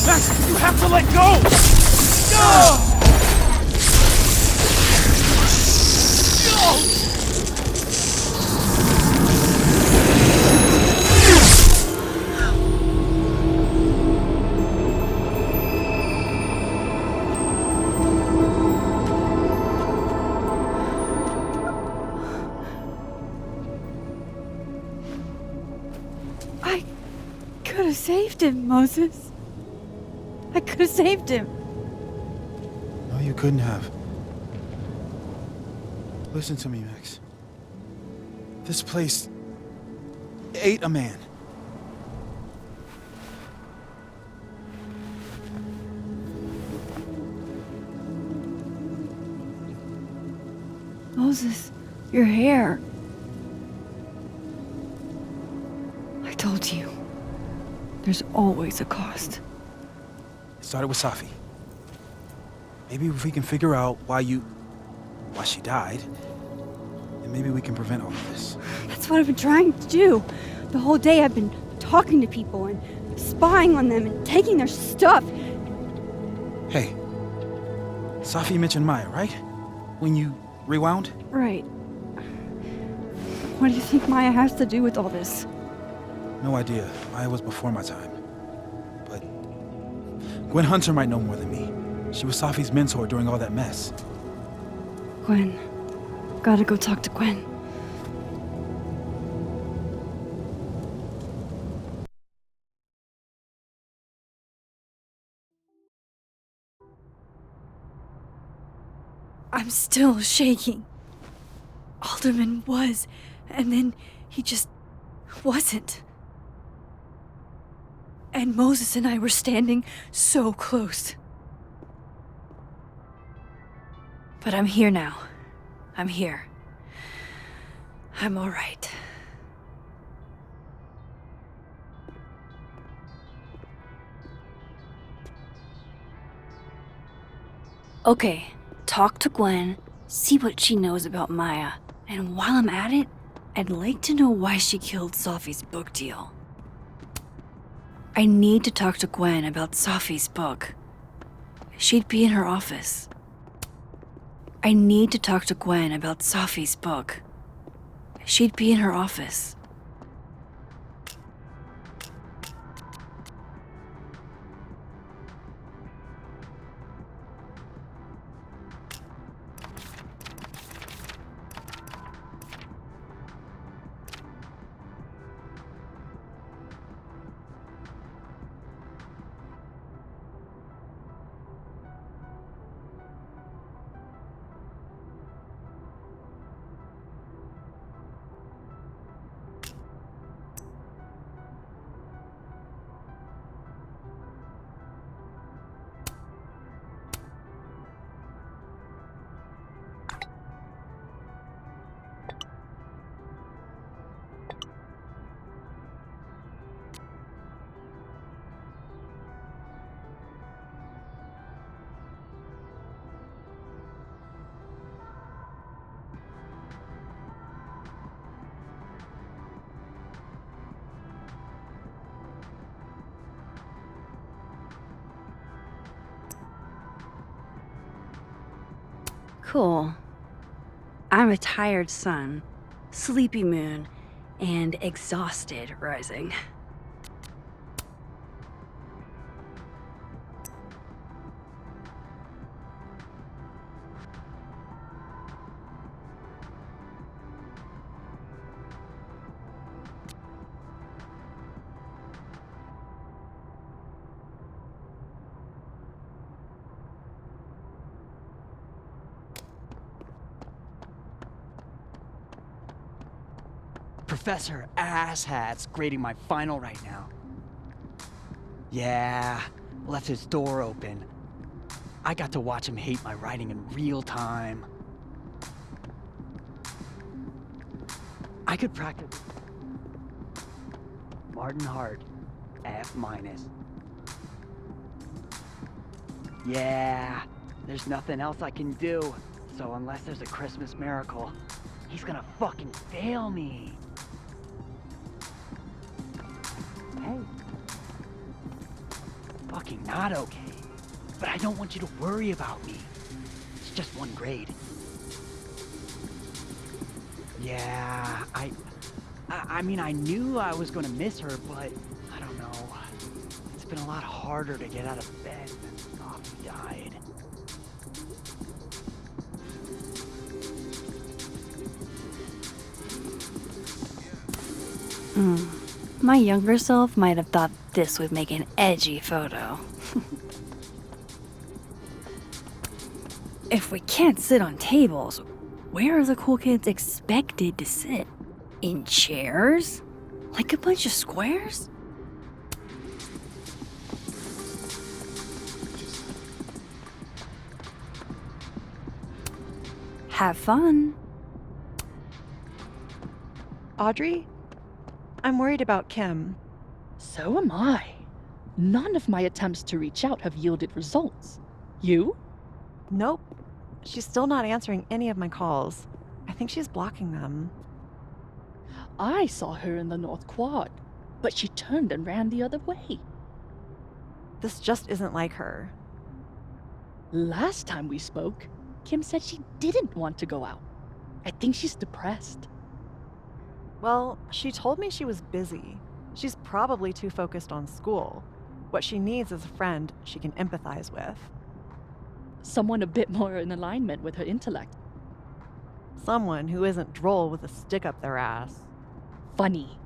Max, you have to let go! No! I could have saved him, Moses. I could have saved him. No, you couldn't have. Listen to me, Max. This place ate a man. Moses, your hair. I told you. There's always a cost. It started with Safi. Maybe if we can figure out why she died, then maybe we can prevent all of this. That's what I've been trying to do. The whole day I've been talking to people and spying on them and taking their stuff. Hey, Safi mentioned Maya, right? When you rewound? Right. What do you think Maya has to do with all this? No idea. Maya was before my time. But Gwen Hunter might know more than me. She was Safi's mentor during all that mess. Gwen. Gotta go talk to Gwen. I'm still shaking. Alderman was, and then he just wasn't. And Moses and I were standing so close. But I'm here now. I'm here. I'm all right. Okay, talk to Gwen, see what she knows about Maya, and while I'm at it, I'd like to know why she killed Safi's book deal. I need to talk to Gwen about Safi's book. She'd be in her office. I need to talk to Gwen about Safi's book. She'd be in her office. Cool. I'm a tired sun, sleepy moon, and exhausted rising. Professor Asshat's grading my final right now. Yeah, left his door open. I got to watch him hate my writing in real time. I could practice. Martin Hart, F-. Yeah, there's nothing else I can do. So unless there's a Christmas miracle, he's gonna fucking fail me. Hey, fucking not okay. But I don't want you to worry about me. It's just one grade. Yeah, I mean, I knew I was gonna miss her, but I don't know. It's been a lot harder to get out of bed since Sophie died. My younger self might have thought this would make an edgy photo. If we can't sit on tables, where are the cool kids expected to sit? In chairs? Like a bunch of squares? Have fun. Audrey? I'm worried about Kim. So am I. None of my attempts to reach out have yielded results. You? Nope. She's still not answering any of my calls. I think she's blocking them. I saw her in the North Quad, but she turned and ran the other way. This just isn't like her. Last time we spoke, Kim said she didn't want to go out. I think she's depressed. Well, she told me she was busy. She's probably too focused on school. What she needs is a friend she can empathize with. Someone a bit more in alignment with her intellect. Someone who isn't droll with a stick up their ass. Funny.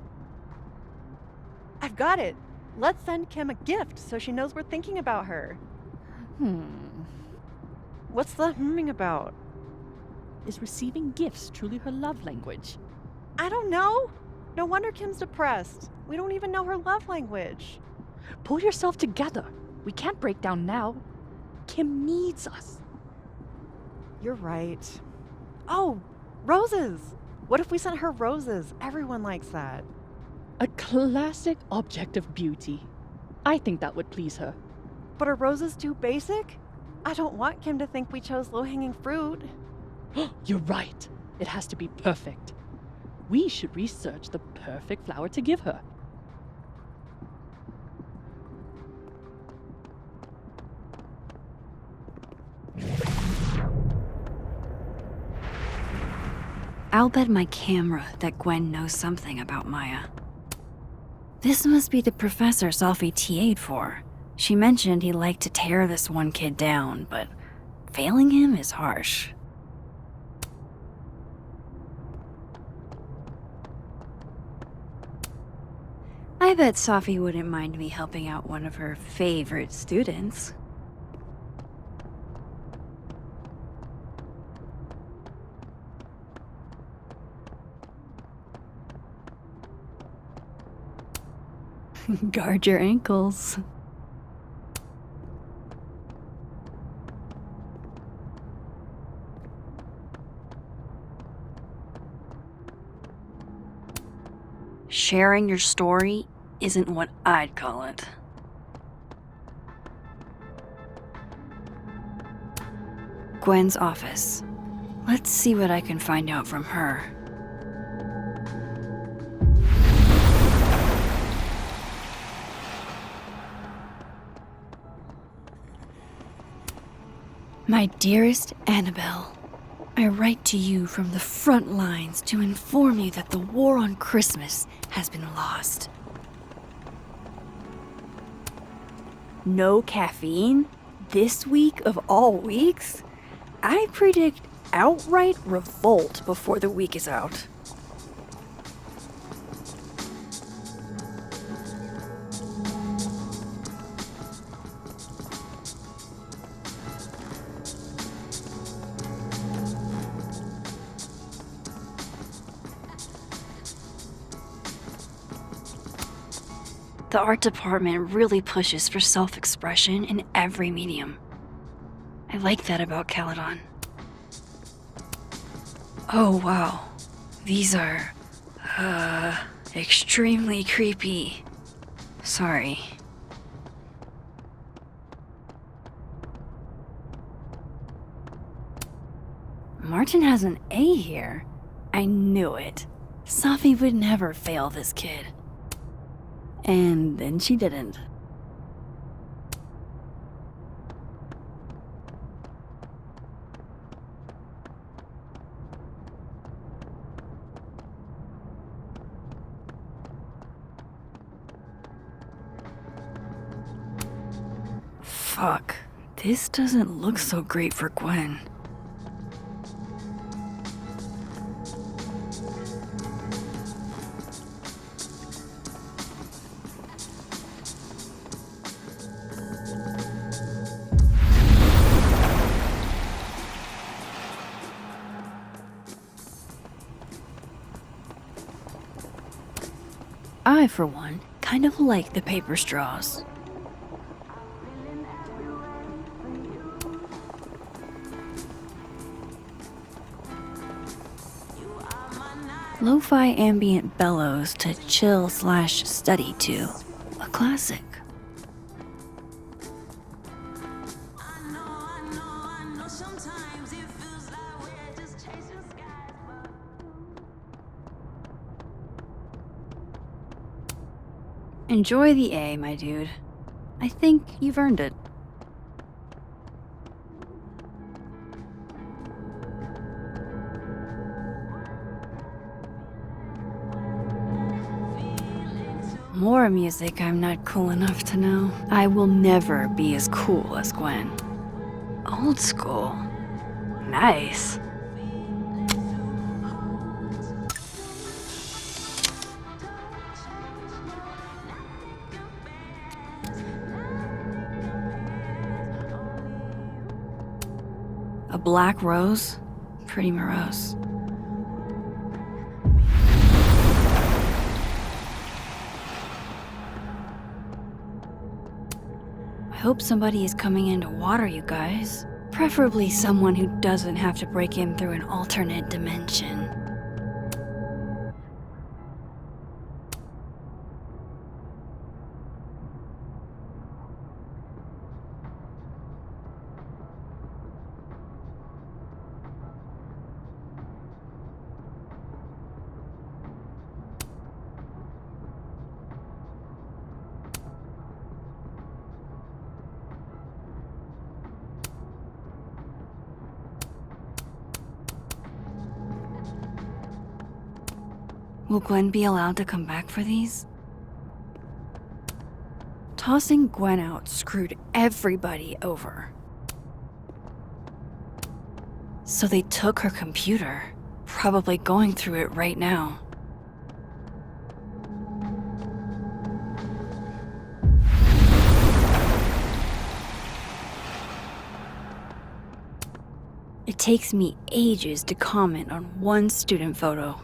I've got it! Let's send Kim a gift so she knows we're thinking about her. What's the humming about? Is receiving gifts truly her love language? I don't know. No wonder Kim's depressed. We don't even know her love language. Pull yourself together. We can't break down now. Kim needs us. You're right. Oh, roses! What if we sent her roses? Everyone likes that. A classic object of beauty. I think that would please her. But are roses too basic? I don't want Kim to think we chose low-hanging fruit. You're right. It has to be perfect. We should research the perfect flower to give her. I'll bet my camera that Gwen knows something about Maya. This must be the professor Sophie TA'd for. She mentioned he liked to tear this one kid down, but failing him is harsh. I bet Sophie wouldn't mind me helping out one of her favorite students. Guard your ankles. Sharing your story isn't what I'd call it. Gwen's office. Let's see what I can find out from her. My dearest Annabelle, I write to you from the front lines to inform you that the war on Christmas has been lost. No caffeine? This week of all weeks? I predict outright revolt before the week is out. The art department really pushes for self-expression in every medium. I like that about Caledon. Oh wow, these are, extremely creepy. Sorry. Martin has an A here. I knew it. Sophie would never fail this kid. And then she didn't. Fuck. This doesn't look so great for Gwen. I, for one, kind of like the paper straws. Lo-fi ambient bellows to chill/study to. A classic. Enjoy the A, my dude. I think you've earned it. More music I'm not cool enough to know. I will never be as cool as Gwen. Old school. Nice. A black rose? Pretty morose. I hope somebody is coming in to water you guys. Preferably someone who doesn't have to break in through an alternate dimension. Will Gwen be allowed to come back for these? Tossing Gwen out screwed everybody over. So they took her computer, probably going through it right now. It takes me ages to comment on one student photo.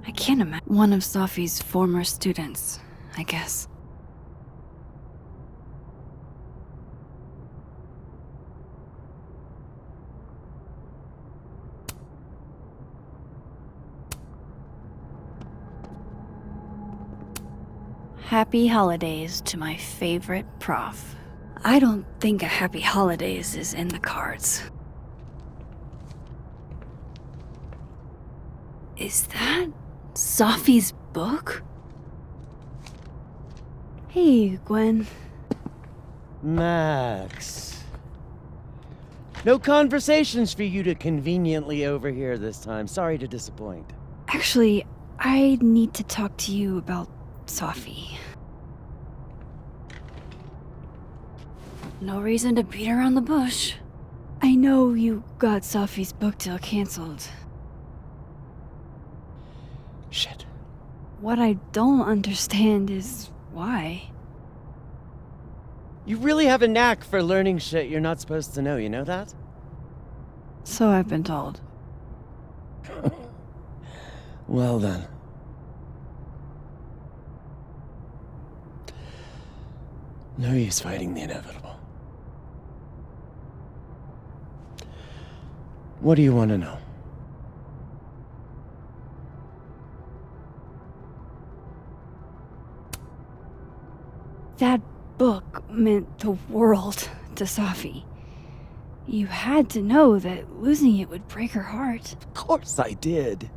I can't imagine. One of Safi's former students, I guess. Happy holidays to my favorite prof. I don't think a happy holidays is in the cards. Is that Safi's book? Hey, Gwen. Max. No conversations for you to conveniently overhear this time. Sorry to disappoint. Actually, I need to talk to you about Safi. No reason to beat around the bush. I know you got Safi's book deal canceled. Shit. What I don't understand is why. You really have a knack for learning shit you're not supposed to know, you know that? So I've been told. Well then. No use fighting the inevitable. What do you want to know? That book meant the world to Safi. You had to know that losing it would break her heart. Of course I did.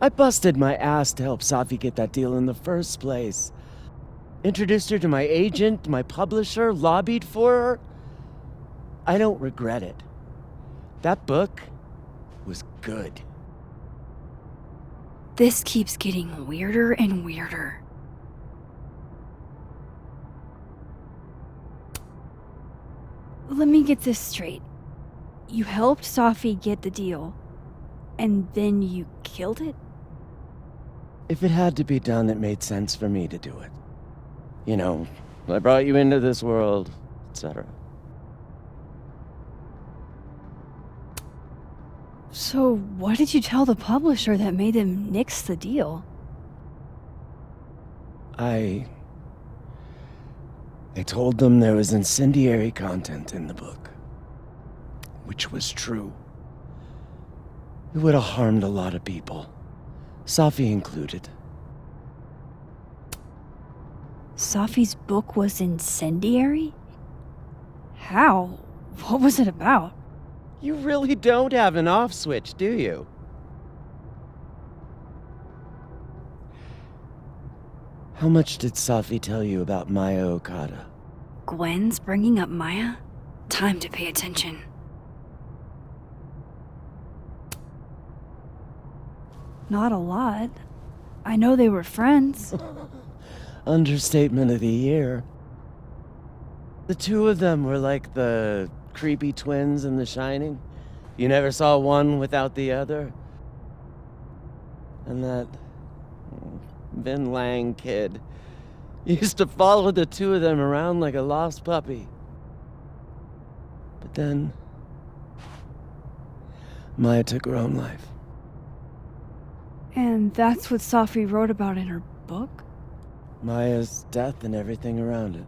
I busted my ass to help Safi get that deal in the first place. Introduced her to my agent, my publisher, lobbied for her. I don't regret it. That book was good. This keeps getting weirder and weirder. Let me get this straight. You helped Safi get the deal, and then you killed it? If it had to be done, it made sense for me to do it. You know, I brought you into this world, etc. So, what did you tell the publisher that made them nix the deal? I told them there was incendiary content in the book, which was true. It would have harmed a lot of people, Safi included. Safi's book was incendiary? How? What was it about? You really don't have an off switch, do you? How much did Safi tell you about Maya Okada? Gwen's bringing up Maya? Time to pay attention. Not a lot. I know they were friends. Understatement of the year. The two of them were like the creepy twins in The Shining. You never saw one without the other. And that Vin Lang kid used to follow the two of them around like a lost puppy. But then Maya took her own life. And that's what Safi wrote about in her book? Maya's death and everything around it.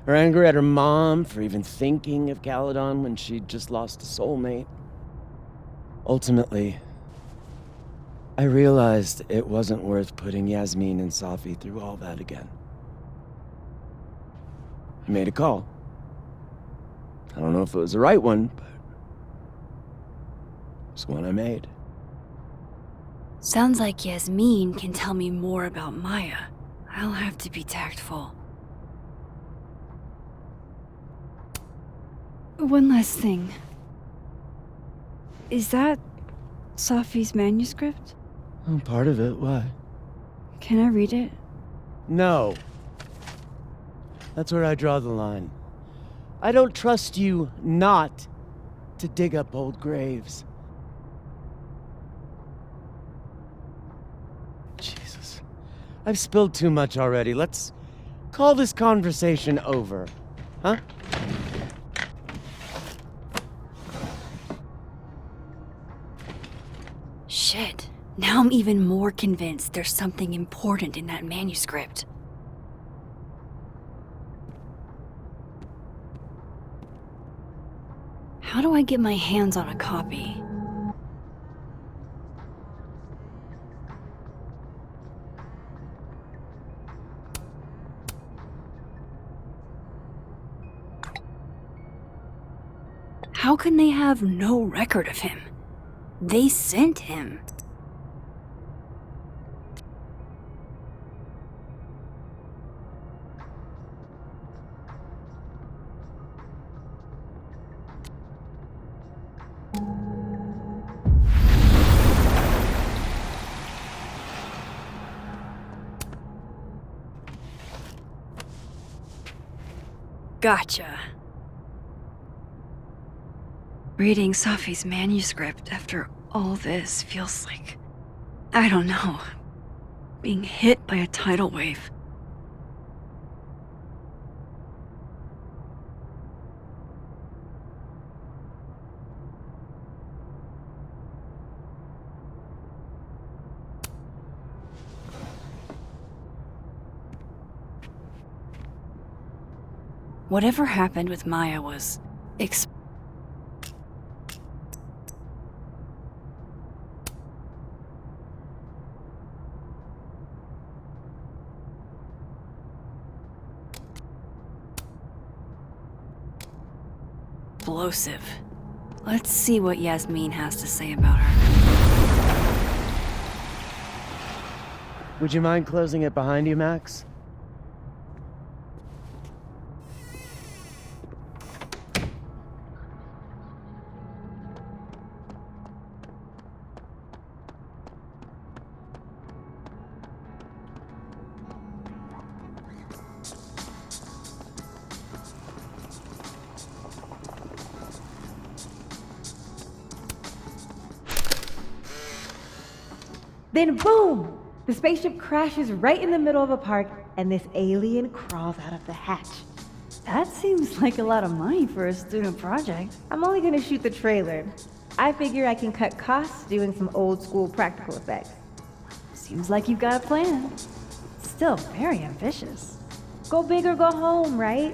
Her anger at her mom for even thinking of Caledon when she'd just lost a soulmate. Ultimately, I realized it wasn't worth putting Yasmin and Safi through all that again. I made a call. I don't know if it was the right one, but it's one I made. Sounds like Yasmin can tell me more about Maya. I'll have to be tactful. One last thing. Is that Safi's manuscript? Oh, part of it, why? Can I read it? No. That's where I draw the line. I don't trust you not to dig up old graves. Jesus. I've spilled too much already. Let's call this conversation over. Huh? Shit. Now I'm even more convinced there's something important in that manuscript. How do I get my hands on a copy? How can they have no record of him? They sent him. Gotcha. Reading Safi's manuscript after all this feels like, I don't know, being hit by a tidal wave. Whatever happened with Maya was explosive. Let's see what Yasmin has to say about her. Would you mind closing it behind you, Max? Then boom! The spaceship crashes right in the middle of a park, and this alien crawls out of the hatch. That seems like a lot of money for a student project. I'm only gonna shoot the trailer. I figure I can cut costs doing some old school practical effects. Seems like you've got a plan. Still very ambitious. Go big or go home, right?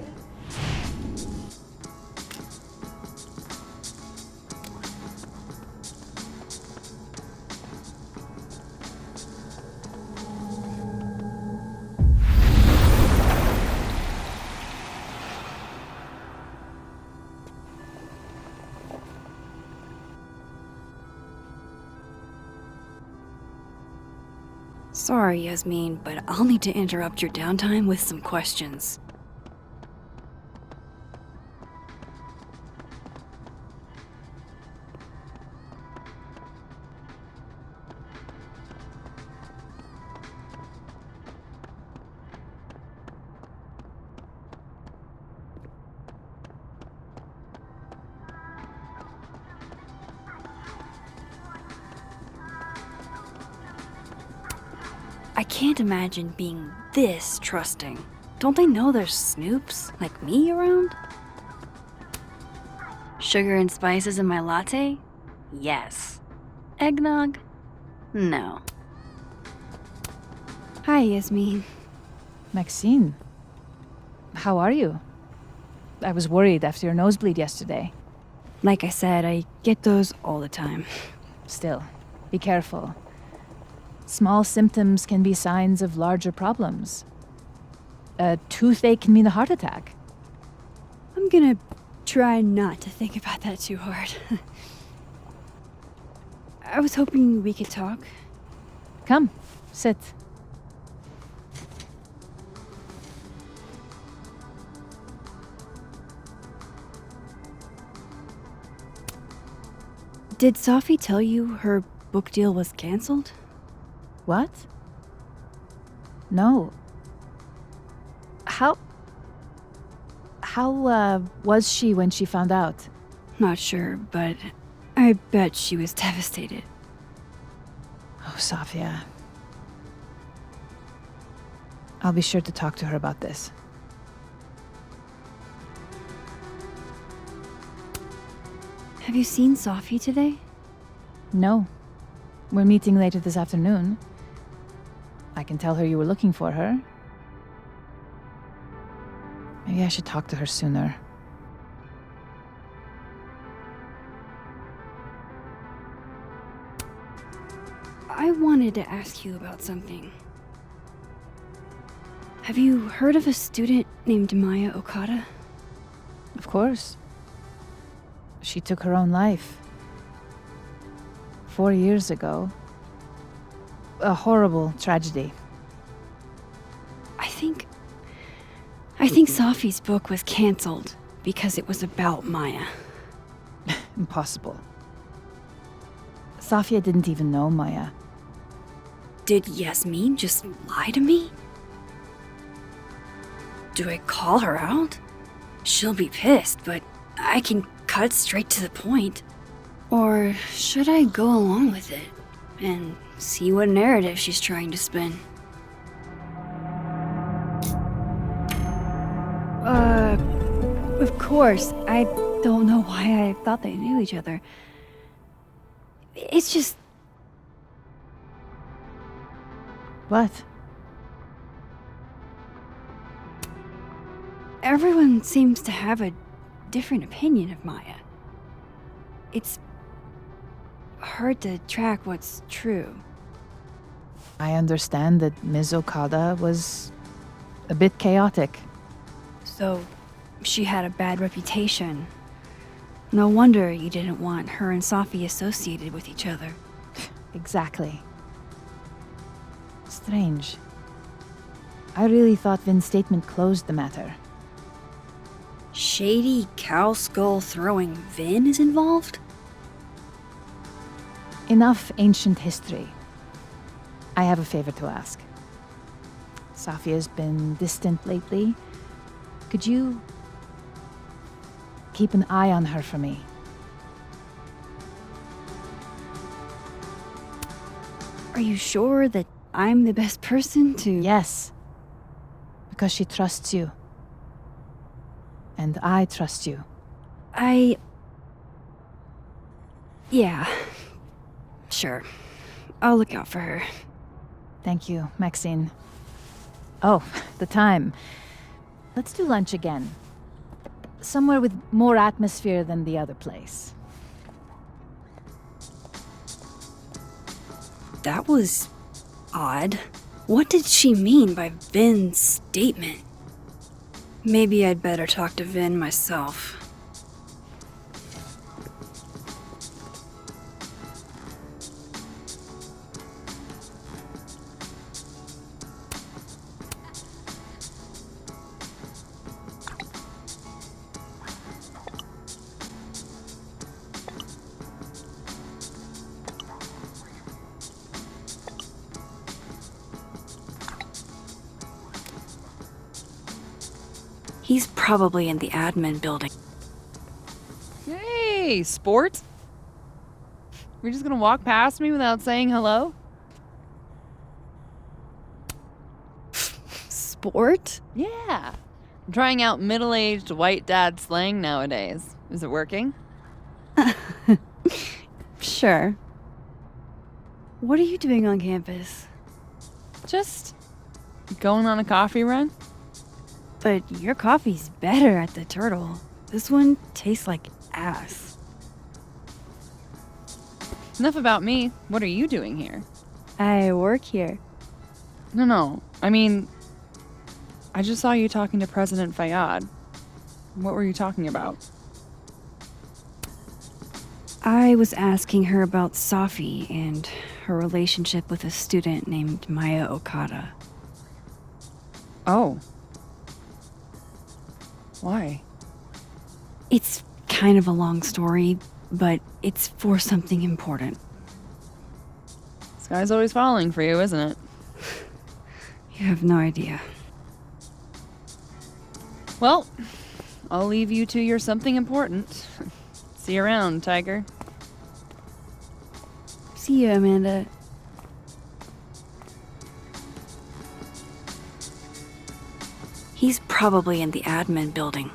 Sorry, Yasmin, but I'll need to interrupt your downtime with some questions. I can't imagine being this trusting. Don't they know there's snoops like me around? Sugar and spices in my latte? Yes. Eggnog? No. Hi, Yasmin. Maxine, how are you? I was worried after your nosebleed yesterday. Like I said, I get those all the time. Still, be careful. Small symptoms can be signs of larger problems. A toothache can mean a heart attack. I'm gonna try not to think about that too hard. I was hoping we could talk. Come, sit. Did Safi tell you her book deal was canceled? What? No. How was she when she found out? Not sure, but I bet she was devastated. Oh, Safia. I'll be sure to talk to her about this. Have you seen Safi today? No. We're meeting later this afternoon. I can tell her you were looking for her. Maybe I should talk to her sooner. I wanted to ask you about something. Have you heard of a student named Maya Okada? Of course. She took her own life. 4 years ago. A horrible tragedy. I think Safi's book was canceled because it was about Maya. Impossible. Safia didn't even know Maya. Did Yasmin just lie to me? Do I call her out? She'll be pissed, but I can cut straight to the point. Or should I go along with it and see what narrative she's trying to spin? Of course, I don't know why I thought they knew each other. It's just... What? Everyone seems to have a different opinion of Maya. It's hard to track what's true. I understand that Ms. Okada was a bit chaotic. So, she had a bad reputation. No wonder you didn't want her and Safi associated with each other. Exactly. Strange. I really thought Vin's statement closed the matter. Shady cow skull throwing Vin is involved? Enough ancient history. I have a favor to ask. Safia's been distant lately. Could you keep an eye on her for me? Are you sure that I'm the best person to... Yes. Because she trusts you. And I trust you. Yeah. Sure. I'll look out for her. Thank you, Maxine. Oh, the time. Let's do lunch again. Somewhere with more atmosphere than the other place. That was odd. What did she mean by Vin's statement? Maybe I'd better talk to Vin myself. He's probably in the admin building. Hey, sport? You're just gonna walk past me without saying hello? Sport? Yeah. I'm trying out middle-aged white dad slang nowadays. Is it working? Sure. What are you doing on campus? Just going on a coffee run? But your coffee's better at the Turtle. This one tastes like ass. Enough about me. What are you doing here? I work here. No. I mean, I just saw you talking to President Fayyad. What were you talking about? I was asking her about Safi and her relationship with a student named Maya Okada. Oh. Why? It's kind of a long story, but it's for something important. Sky's always falling for you, isn't it? You have no idea. Well, I'll leave you to your something important. See you around, Tiger. See you, Amanda. He's probably in the admin building.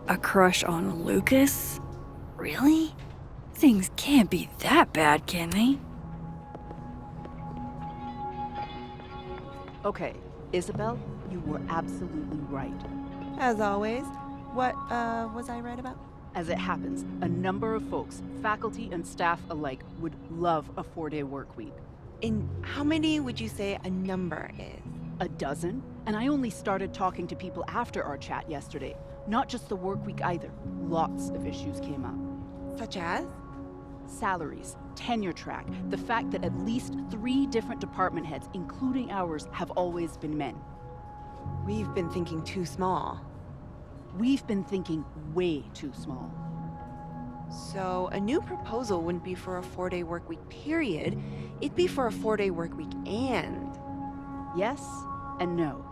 A crush on Lucas? Really? Things can't be that bad, can they? Okay, Isabel, you were absolutely right. As always. What, was I right about? As it happens, a number of folks, faculty and staff alike, would love a 4-day work week. And how many would you say a number is? A dozen? And I only started talking to people after our chat yesterday. Not just the work week either. Lots of issues came up. Such as? Salaries, tenure track, the fact that at least 3 different department heads, including ours, have always been men. We've been thinking too small. We've been thinking way too small. So a new proposal wouldn't be for a 4-day work week period. It'd be for a 4-day work week and... Yes and no.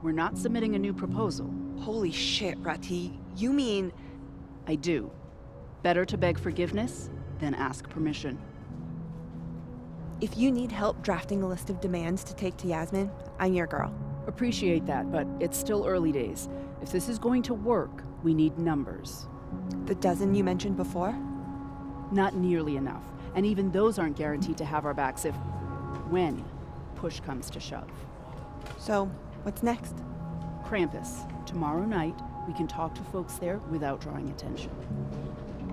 We're not submitting a new proposal. Holy shit, Rati. You mean... I do. Better to beg forgiveness than ask permission. If you need help drafting a list of demands to take to Yasmin, I'm your girl. Appreciate that, but it's still early days. If this is going to work, we need numbers. The dozen you mentioned before? Not nearly enough. And even those aren't guaranteed to have our backs when push comes to shove. So, what's next? Krampus. Tomorrow night, we can talk to folks there without drawing attention.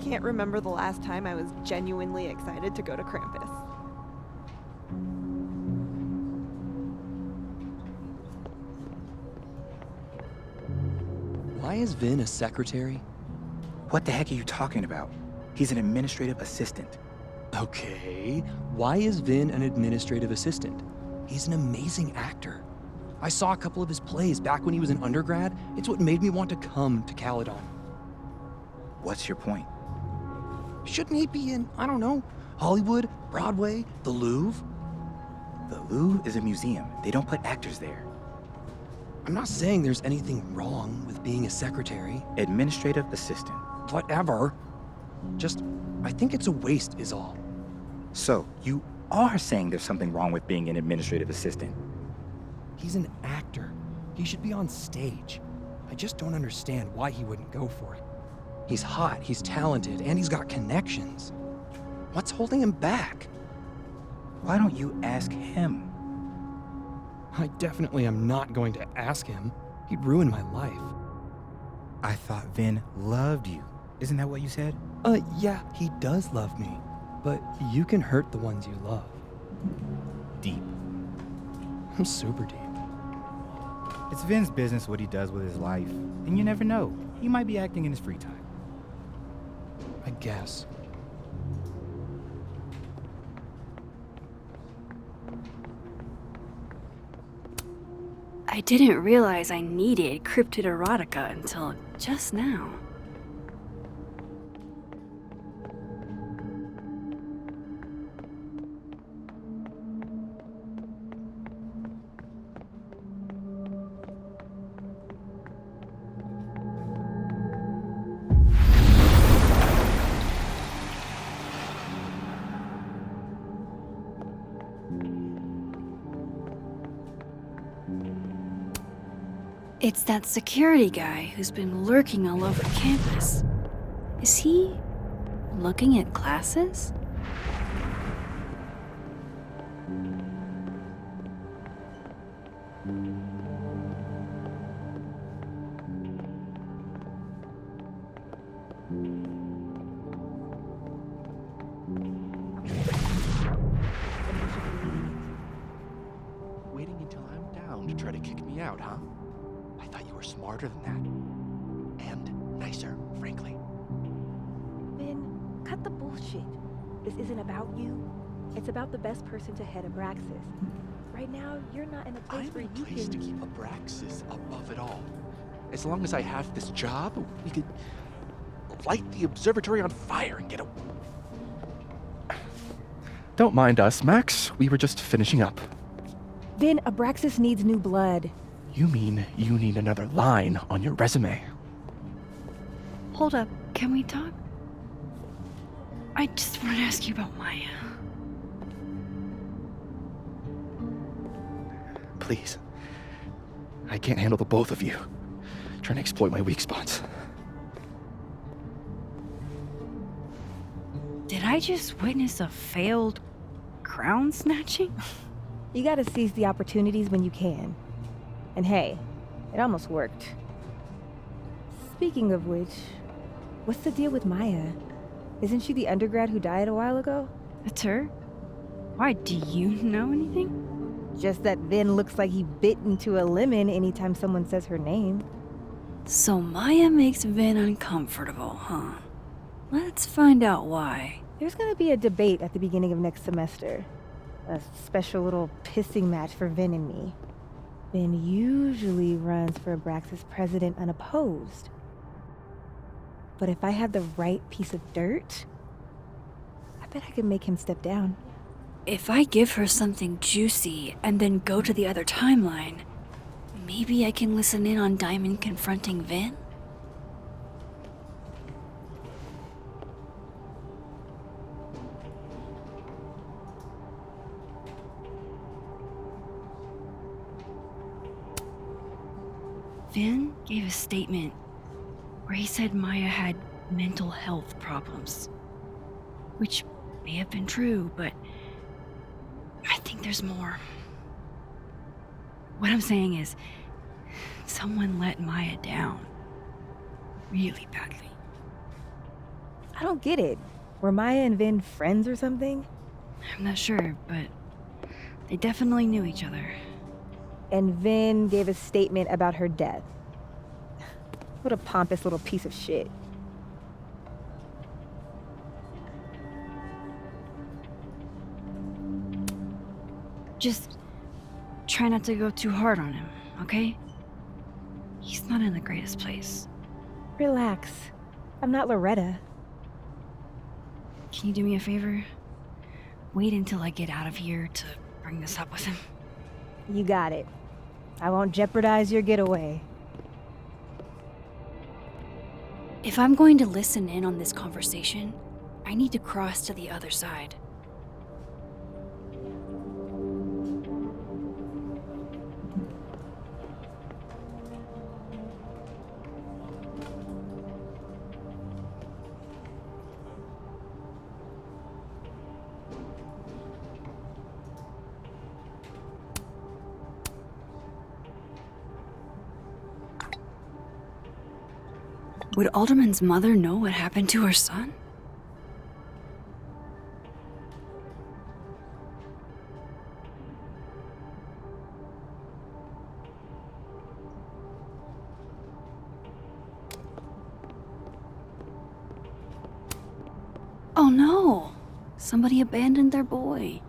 Can't remember the last time I was genuinely excited to go to Krampus. Why is Vin a secretary? What the heck are you talking about? He's an administrative assistant. Okay, why is Vin an administrative assistant? He's an amazing actor. I saw a couple of his plays back when he was an undergrad. It's what made me want to come to Caledon. What's your point? Shouldn't he be in, I don't know, Hollywood, Broadway, the Louvre? The Louvre is a museum. They don't put actors there. I'm not saying there's anything wrong with being a secretary. Administrative assistant. Whatever. Just, I think it's a waste is all. So, you are saying there's something wrong with being an administrative assistant? He's an actor. He should be on stage. I just don't understand why he wouldn't go for it. He's hot, he's talented, and he's got connections. What's holding him back? Why don't you ask him? I definitely am not going to ask him. He'd ruin my life. I thought Vin loved you. Isn't that what you said? Yeah, he does love me. But you can hurt the ones you love. Deep. I'm super deep. It's Vin's business what he does with his life. And you never know. He might be acting in his free time. I guess. I didn't realize I needed cryptid erotica until just now. It's that security guy who's been lurking all over campus. Is he looking at classes? Waiting until I'm down to try to kick me out, huh? I thought you were smarter than that. And nicer, frankly. Vin, cut the bullshit. This isn't about you. It's about the best person to head Abraxas. Right now, you're not in a place I'm where in a you place to can... keep Abraxas above it all. As long as I have this job, we could light the observatory on fire and get a... Don't mind us, Max. We were just finishing up. Vin, Abraxas needs new blood. You mean you need another line on your resume? Hold up, can we talk? I just want to ask you about Maya. Please. I can't handle the both of you. Trying to exploit my weak spots. Did I just witness a failed crown snatching? You gotta seize the opportunities when you can. And hey, it almost worked. Speaking of which, what's the deal with Maya? Isn't she the undergrad who died a while ago? That's her? Why, do you know anything? Just that Vin looks like he bit into a lemon anytime someone says her name. So Maya makes Vin uncomfortable, huh? Let's find out why. There's gonna be a debate at the beginning of next semester. A special little pissing match for Vin and me. Vin usually runs for Abraxas president unopposed. But if I had the right piece of dirt, I bet I could make him step down. If I give her something juicy and then go to the other timeline, maybe I can listen in on Diamond confronting Vin? Vin gave a statement where he said Maya had mental health problems. Which may have been true, but I think there's more. What I'm saying is, someone let Maya down. Really badly. I don't get it. Were Maya and Vin friends or something? I'm not sure, but they definitely knew each other. And Vin gave a statement about her death. What a pompous little piece of shit. Just try not to go too hard on him, okay? He's not in the greatest place. Relax. I'm not Loretta. Can you do me a favor? Wait until I get out of here to bring this up with him. You got it. I won't jeopardize your getaway. If I'm going to listen in on this conversation, I need to cross to the other side. Would Alderman's mother know what happened to her son? Oh no! Somebody abandoned their boy.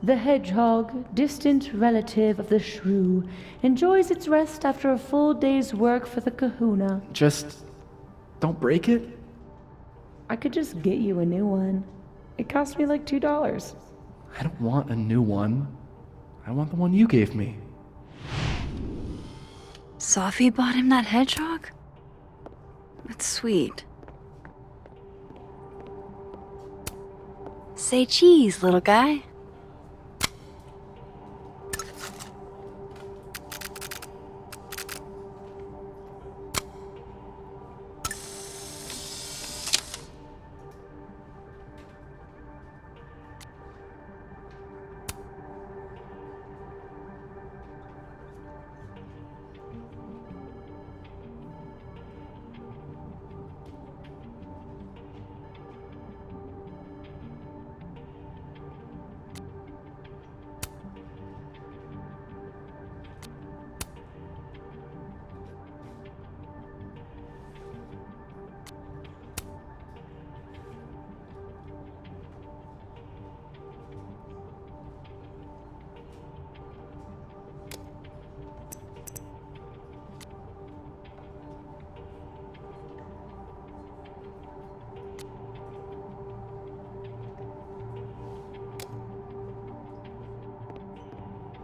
The hedgehog, distant relative of the shrew, enjoys its rest after a full day's work for the kahuna. Just don't break it? I could just get you a new one. It cost me like $2. I don't want a new one. I want the one you gave me. Safi bought him that hedgehog? That's sweet. Say cheese, little guy.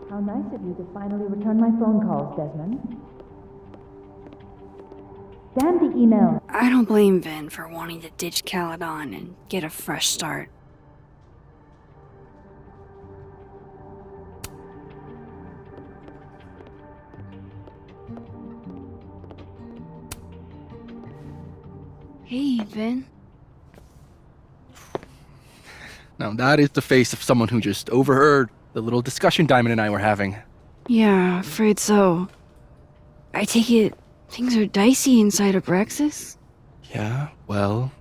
How nice of you to finally return my phone calls, Desmond. Damn the email. I don't blame Vin for wanting to ditch Caledon and get a fresh start. Hey, Vin. Now that is the face of someone who just overheard the little discussion Diamond and I were having. Yeah, afraid so. I take it things are dicey inside of Brexis? Yeah, well,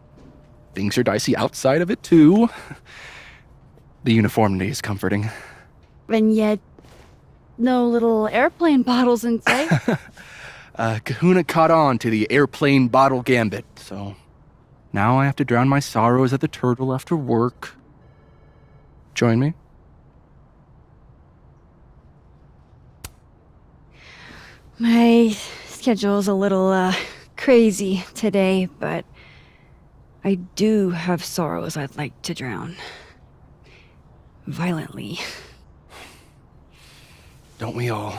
things are dicey outside of it too. The uniformity is comforting. And yet, no little airplane bottles in sight. Kahuna caught on to the airplane bottle gambit, so now I have to drown my sorrows at the Turtle after work. Join me? My schedule's a little, crazy today, but I do have sorrows I'd like to drown. Violently. Don't we all?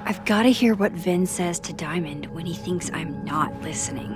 I've gotta hear what Vin says to Diamond when he thinks I'm not listening.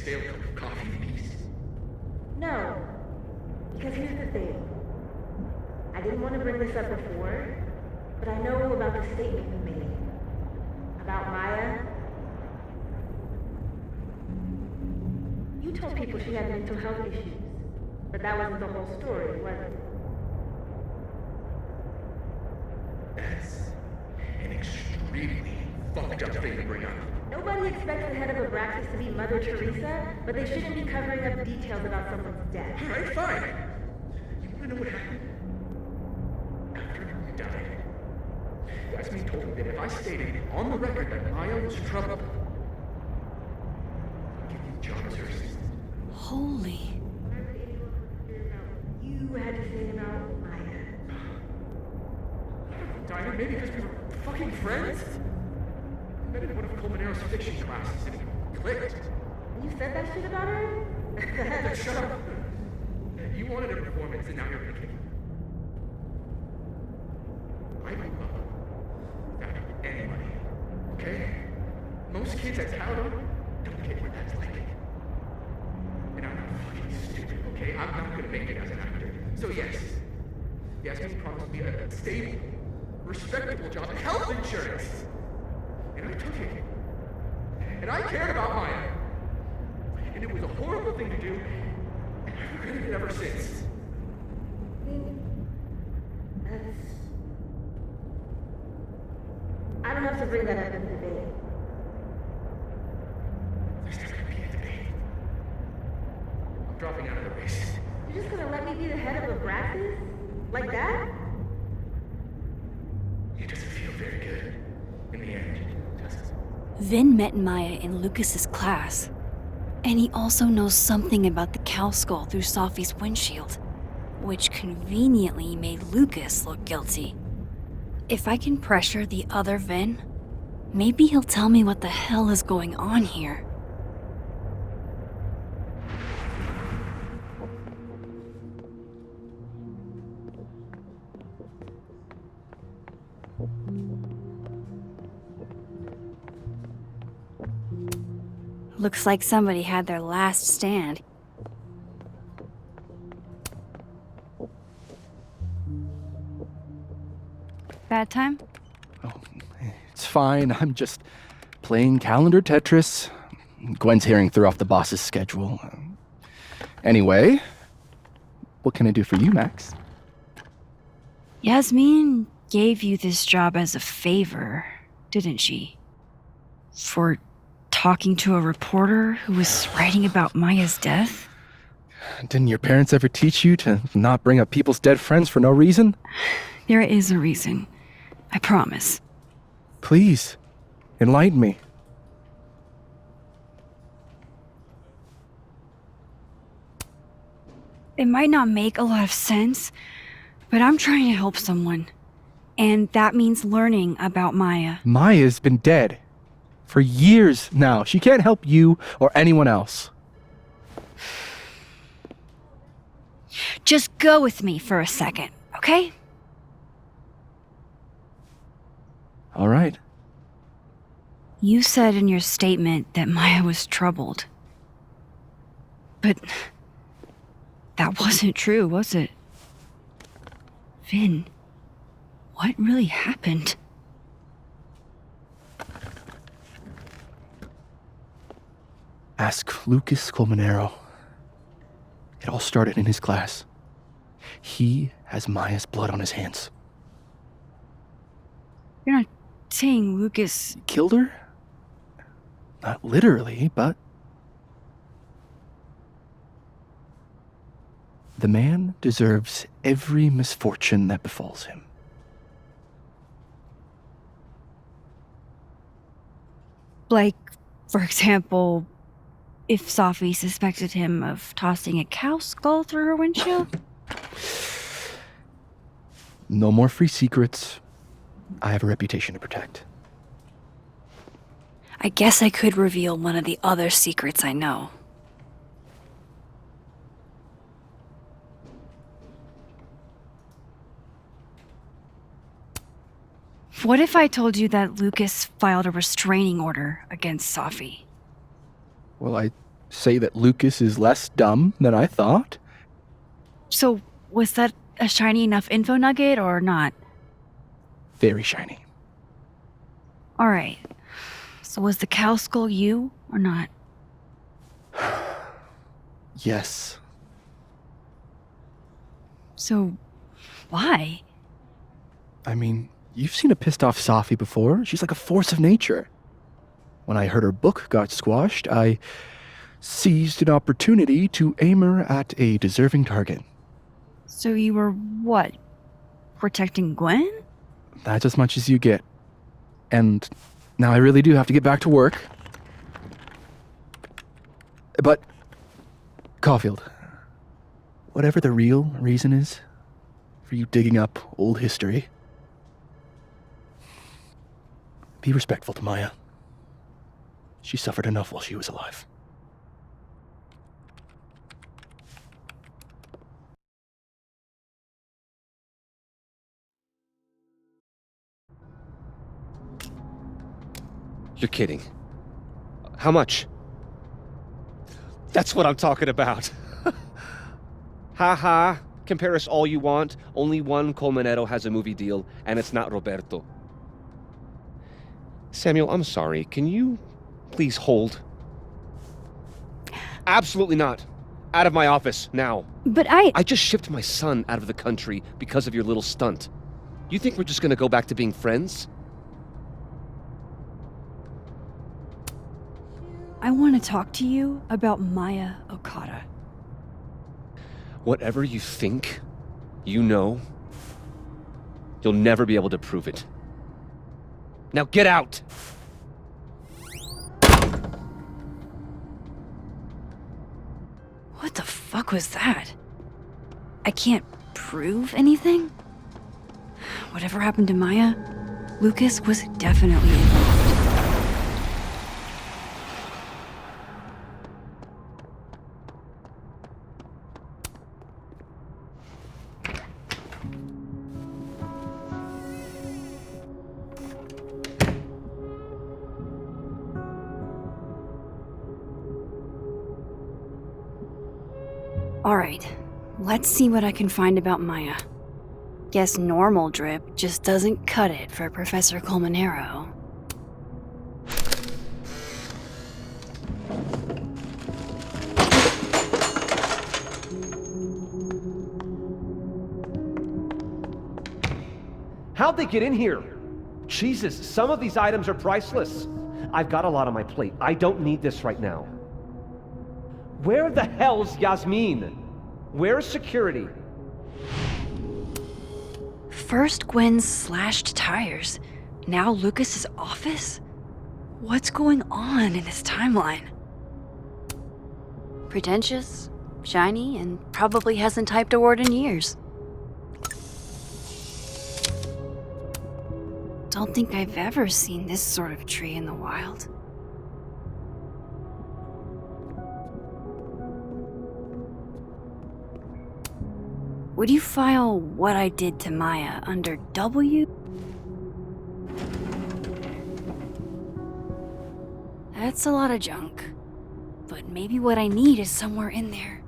stale cup of coffee in peace? No. Because here's the thing. I didn't want to bring this up before, but I know about the statement you made. About Maya. You told people she had mental health issues, but that wasn't the whole story, was it? That's an extremely fucked up thing to bring up. Nobody expects the head of Abraxas to be Mother Teresa, but they shouldn't be covering up details about someone's death. Alright, fine. You wanna know what happened? After he died, Yasmin told me that if I stated on the record that Maya was troubled, I'd give me the job as her assistant. Holy. You had to say about Maya. Dinah, maybe because we were fucking friends? I met in one of Colmenaro's fiction classes and it clicked. You said that shit about her? Shut up. You wanted a performance and now you're picking. I grew up without anybody, okay? Most kids I count on don't get what that's like. And I'm not fucking stupid, okay? I'm not gonna make it as an actor. So yes, Yasmin promised me a stable, respectable job and health insurance. And I took it. And I cared about Maya. And it was a horrible thing to do, and I've regretted it ever since. I don't have to bring that up in the debate. There's never gonna be a debate. I'm dropping out of the race. You're just gonna let me be the head of Abraxas? Like that? It doesn't feel very good in the end, does it? Vin met Maya in Lucas's class. And he also knows something about the cow skull through Sophie's windshield, which conveniently made Lucas look guilty. If I can pressure the other Vin, maybe he'll tell me what the hell is going on here. Looks like somebody had their last stand. Bad time? It's fine. I'm just playing calendar Tetris. Gwen's hearing threw off the boss's schedule. Anyway, what can I do for you, Max? Yasmin gave you this job as a favor, didn't she? For talking to a reporter who was writing about Maya's death? Didn't your parents ever teach you to not bring up people's dead friends for no reason? There is a reason. I promise. Please, enlighten me. It might not make a lot of sense, but I'm trying to help someone. And that means learning about Maya. Maya's been dead for years now. She can't help you or anyone else. Just go with me for a second, okay? All right. You said in your statement that Maya was troubled. But that wasn't true, was it? Vin, what really happened? Ask Lucas Colmenero. It all started in his class. He has Maya's blood on his hands. You're not saying Lucas Killed her? Not literally, but... The man deserves every misfortune that befalls him. Like, for example, if Sophie suspected him of tossing a cow skull through her windshield? No more free secrets. I have a reputation to protect. I guess I could reveal one of the other secrets I know. What if I told you that Lucas filed a restraining order against Sophie? Well, I say that Lucas is less dumb than I thought. So, was that a shiny enough info nugget or not? Very shiny. Alright. So was the cow skull you or not? Yes. So, why? I mean, you've seen a pissed off Safi before. She's like a force of nature. When I heard her book got squashed, I seized an opportunity to aim her at a deserving target. So you were what? Protecting Gwen? That's as much as you get. And now I really do have to get back to work. But, Caulfield, whatever the real reason is for you digging up old history, be respectful to Maya. She suffered enough while she was alive. You're kidding. How much? That's what I'm talking about. Ha ha. Compare us all you want. Only one Colmenero has a movie deal, and it's not Roberto. Samuel, I'm sorry. Can you please hold? Absolutely not. Out of my office, now. But I just shipped my son out of the country because of your little stunt. You think we're just gonna go back to being friends? I want to talk to you about Maya Okada. Whatever you think, you know, you'll never be able to prove it. Now get out! What the fuck was that? I can't prove anything? Whatever happened to Maya, Lucas was definitely involved. Alright, let's see what I can find about Maya. Guess normal drip just doesn't cut it for Professor Colmenero. How'd they get in here? Jesus, some of these items are priceless. I've got a lot on my plate. I don't need this right now. Where the hell's Yasmin? Where's security? First Gwen's slashed tires, now Lucas's office? What's going on in this timeline? Pretentious, shiny, and probably hasn't typed a word in years. Don't think I've ever seen this sort of tree in the wild. Would you file what I did to Maya under W? That's a lot of junk. But maybe what I need is somewhere in there.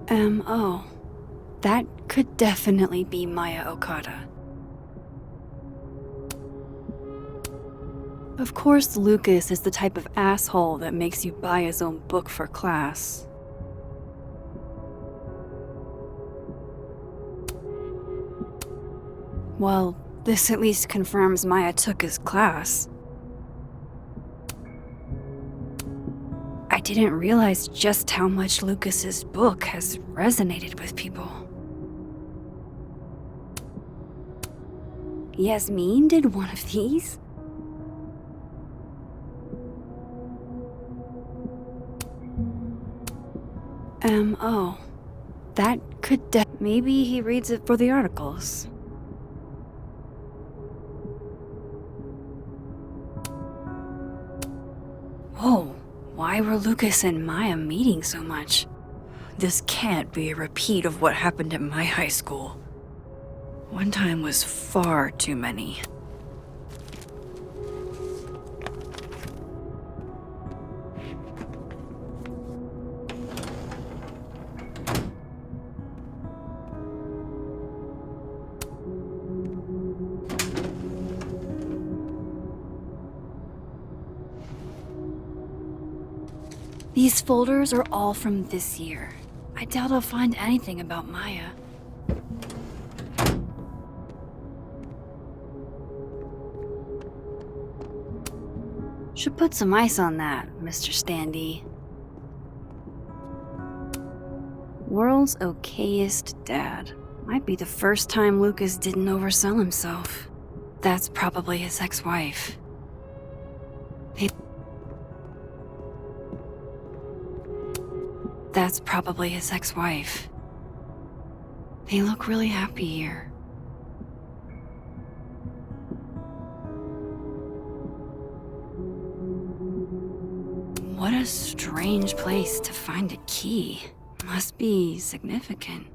M.O. That could definitely be Maya Okada. Of course, Lucas is the type of asshole that makes you buy his own book for class. Well, this at least confirms Maya took his class. I didn't realize just how much Lucas's book has resonated with people. Yasmin did one of these? M.O. That could maybe he reads it for the articles. Whoa, why were Lucas and Maya meeting so much? This can't be a repeat of what happened at my high school. One time was far too many. These folders are all from this year. I doubt I'll find anything about Maya. Should put some ice on that, Mr. Standy. World's okayest dad. Might be the first time Lucas didn't oversell himself. That's probably his ex-wife. That's probably his ex-wife. They look really happy here. What a strange place to find a key. Must be significant.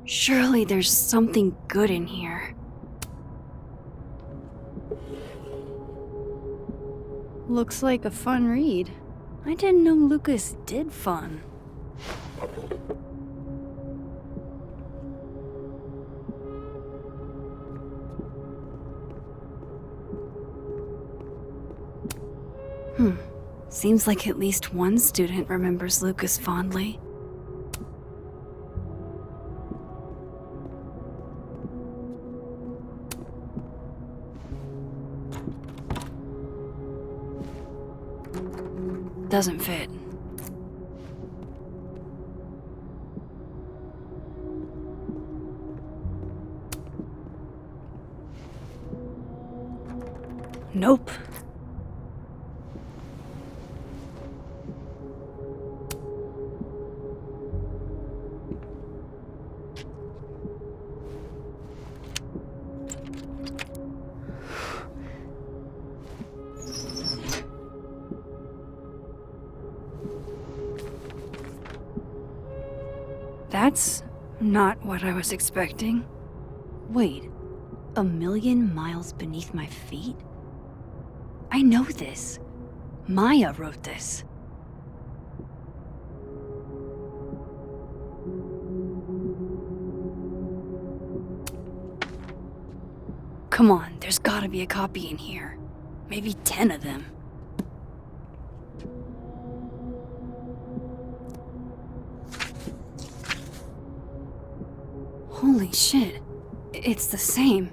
Surely there's something good in here. Looks like a fun read. I didn't know Lucas did fun. Seems like at least one student remembers Lucas fondly. Doesn't fit. Nope. That's not what I was expecting. Wait, 1,000,000 miles beneath my feet? I know this. Maya wrote this. Come on, there's gotta be a copy in here. Maybe 10 of them. Holy shit, it's the same.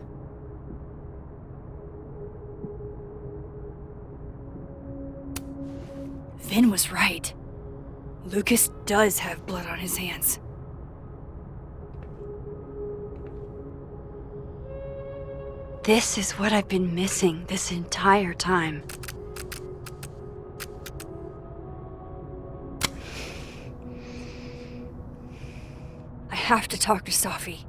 Vin was right. Lucas does have blood on his hands. This is what I've been missing this entire time. I have to talk to Safi.